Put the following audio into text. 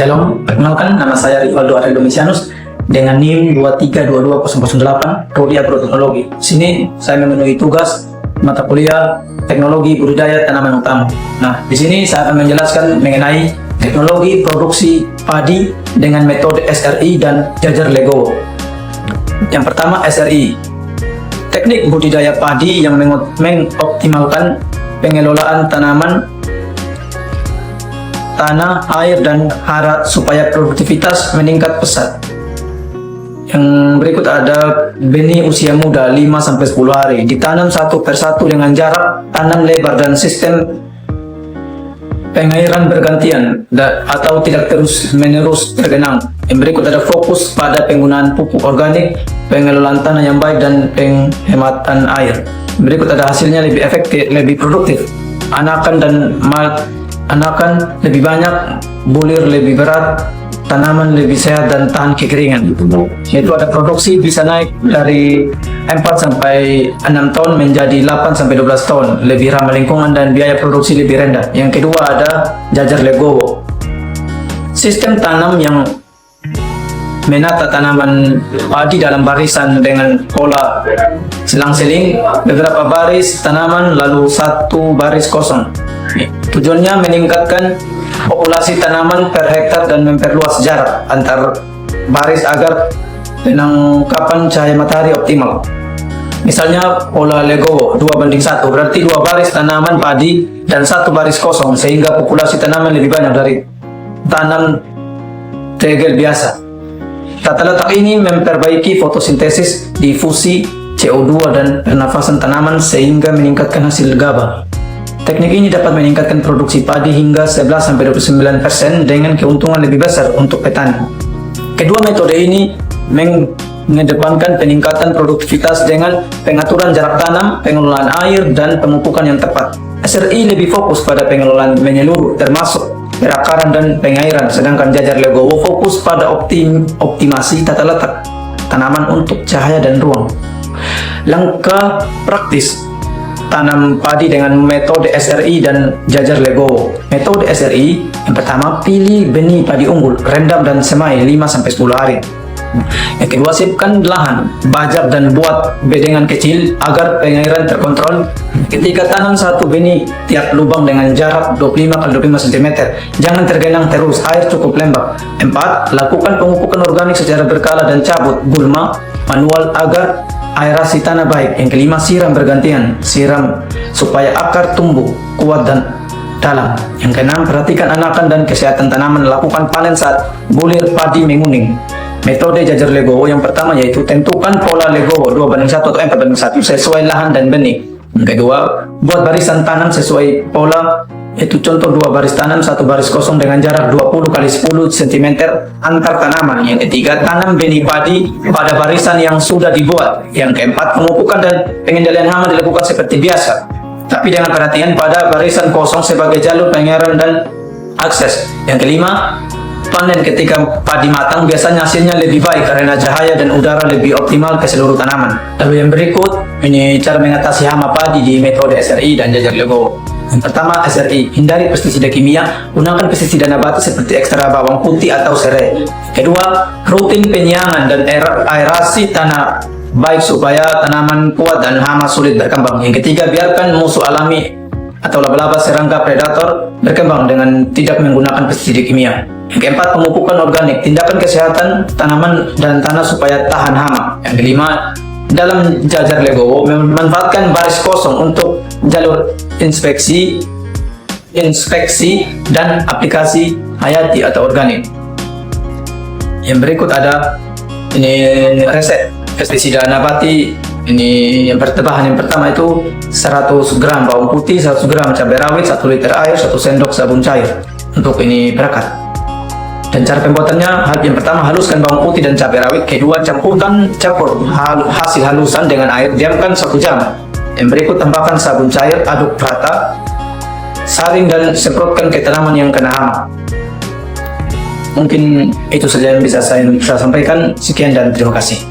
Shalom, perkenalkan nama saya Rivaldo Ariel Domitianus dengan NIM 2322008 Prodi Agroteknologi. Sini saya memenuhi tugas mata kuliah Teknologi Budidaya Tanaman Utama. Nah, di sini saya akan menjelaskan mengenai teknologi produksi padi dengan metode SRI dan Jajar Legowo. Yang pertama, SRI. Teknik budidaya padi yang mengoptimalkan pengelolaan tanaman, tanah, air, dan hara supaya produktivitas meningkat pesat. Yang berikut ada benih usia muda 5-10 hari, ditanam satu persatu dengan jarak tanam lebar dan sistem pengairan bergantian atau tidak terus-menerus tergenang. Yang berikut ada fokus pada penggunaan pupuk organik, pengelolaan tanah yang baik, dan penghematan air. Berikut ada hasilnya lebih efektif, lebih produktif. Anakan lebih banyak, bulir lebih berat, tanaman lebih sehat dan tahan kekeringan. Yaitu ada produksi bisa naik dari 4-6 ton menjadi 8-12 ton, lebih ramah lingkungan dan biaya produksi lebih rendah. Yang kedua ada Jajar Legowo. Sistem tanam yang menata tanaman padi dalam barisan dengan pola selang-seling, beberapa baris tanaman lalu satu baris kosong. Tujuannya meningkatkan populasi tanaman per hektar dan memperluas jarak antar baris agar penangkapan cahaya matahari optimal. Misalnya pola Legowo 2:1, berarti 2 baris tanaman padi dan 1 baris kosong, sehingga populasi tanaman lebih banyak dari tanam tegel biasa. Tata letak ini memperbaiki fotosintesis, difusi CO2 dan pernafasan tanaman sehingga meningkatkan hasil gabah. Teknik ini dapat meningkatkan produksi padi hingga 11-29% dengan keuntungan lebih besar untuk petani. Kedua metode ini mengedepankan peningkatan produktivitas dengan pengaturan jarak tanam, pengelolaan air, dan pemupukan yang tepat. SRI lebih fokus pada pengelolaan menyeluruh termasuk perakaran dan pengairan, sedangkan Jajar Legowo fokus pada optimasi tata letak tanaman untuk cahaya dan ruang. Langkah praktis tanam padi dengan metode SRI dan Jajar Legowo. Metode SRI, yang pertama, pilih benih padi unggul, rendam dan semai 5-10 hari. Yang kedua, siapkan lahan, bajak dan buat bedengan kecil agar pengairan terkontrol. Ketika tanam satu benih tiap lubang dengan jarak 25-25 cm. Jangan tergenang terus, air cukup lembab. 4. Lakukan pemupukan organik secara berkala dan cabut gulma manual agar aerasi tanah baik. Yang kelima, siram bergantian, siram supaya akar tumbuh kuat dan dalam. Yang keenam, perhatikan anakan dan kesehatan tanaman, lakukan panen saat bulir padi menguning. Metode Jajar Legowo yang pertama yaitu tentukan pola Legowo 2:1 atau 4:1 sesuai lahan dan benih. Yang kedua, buat barisan tanam sesuai pola, yaitu contoh 2 baris tanam, 1 baris kosong dengan jarak 20x10 cm antar tanaman. Yang ketiga, tanam benih padi pada barisan yang sudah dibuat. Yang keempat, pemupukan dan pengendalian hama dilakukan seperti biasa, tapi dengan perhatian pada barisan kosong sebagai jalur pengairan dan akses. Yang kelima, panen ketika padi matang, biasanya hasilnya lebih baik karena cahaya dan udara lebih optimal ke seluruh tanaman. Lalu yang berikut, ini cara mengatasi hama padi di metode SRI dan Jajar Legowo. Yang pertama, SRI, hindari pestisida kimia, gunakan pestisida nabati seperti ekstra bawang putih atau serai. Kedua, rutin penyiangan dan aerasi tanah baik supaya tanaman kuat dan hama sulit berkembang. Yang ketiga, biarkan musuh alami atau laba-laba serangga predator berkembang dengan tidak menggunakan pestisida kimia. Yang keempat, pemupukan organik, tindakan kesehatan tanaman dan tanah supaya tahan hama. Yang kelima, dalam Jajar Legowo memanfaatkan baris kosong untuk jalur inspeksi dan aplikasi hayati atau organik. Yang berikut ada ini resep pestisida nabati. Ini bahan yang pertama itu 100 gram bawang putih, 100 gram cabai rawit, 1 liter air, 1 sendok sabun cair untuk ini perekat. Dan cara pembuatannya, yang pertama, haluskan bawang putih dan cabai rawit. Kedua, campur hasil halusan dengan air, diamkan 1 jam. Yang berikut, tambahkan sabun cair, aduk rata, saring dan semprotkan ke tanaman yang kena hama. Mungkin itu saja yang bisa saya sampaikan. Sekian dan terima kasih.